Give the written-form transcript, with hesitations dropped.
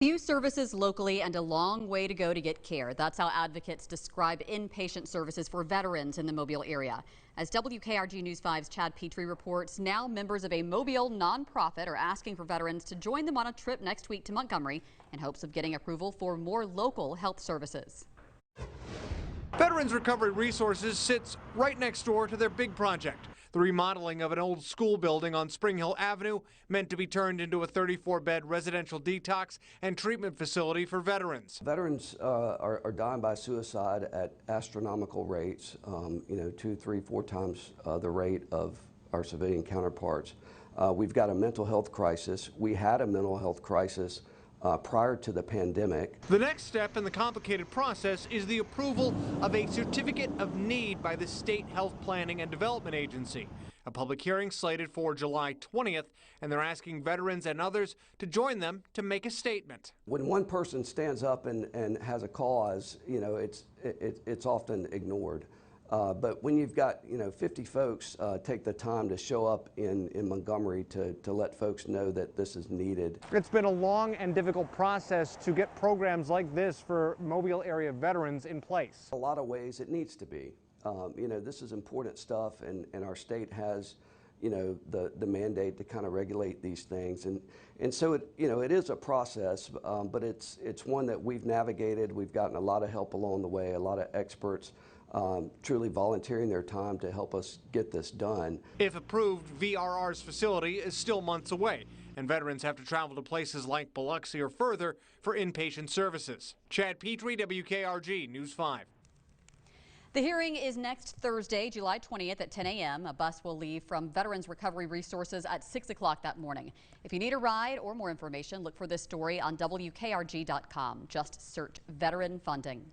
Few services locally and a long way to go to get care. That's how advocates describe inpatient services for veterans in the Mobile area. As WKRG News 5's Chad Petrie reports, now members of a Mobile nonprofit are asking for veterans to join them on a trip next week to Montgomery in hopes of getting approval for more local health services. Veterans Recovery Resources sits right next door to their big project, the remodeling of an old school building on Spring Hill Avenue, meant to be turned into a 34-bed residential detox and treatment facility for veterans. Veterans are dying by suicide at astronomical rates, 2, 3, 4 times the rate of our civilian counterparts. We've got a mental health crisis. We had a mental health crisis prior to the pandemic. The next step in the complicated process is the approval of a certificate of need by the State Health Planning and Development Agency. A public hearing slated for July 20th, and they're asking veterans and others to join them to make a statement. When one person stands up and has a cause, it's often ignored. But when you've got 50 folks take the time to show up in Montgomery to let folks know that this is needed. It's been a long and difficult process to get programs like this for Mobile area veterans in place. A lot of ways it needs to be. This is important stuff, and our state has the mandate to kind of regulate these things, and so it is a process, but it's one that we've navigated. We've gotten a lot of help along the way, a lot of experts truly volunteering their time to help us get this done. If approved, VRR's facility is still months away, and veterans have to travel to places like Biloxi or further for inpatient services. Chad Petrie, WKRG News 5. The hearing is next Thursday, July 20th at 10 a.m. A bus will leave from Veterans Recovery Resources at 6 o'clock that morning. If you need a ride or more information, look for this story on WKRG.com. Just search veteran funding.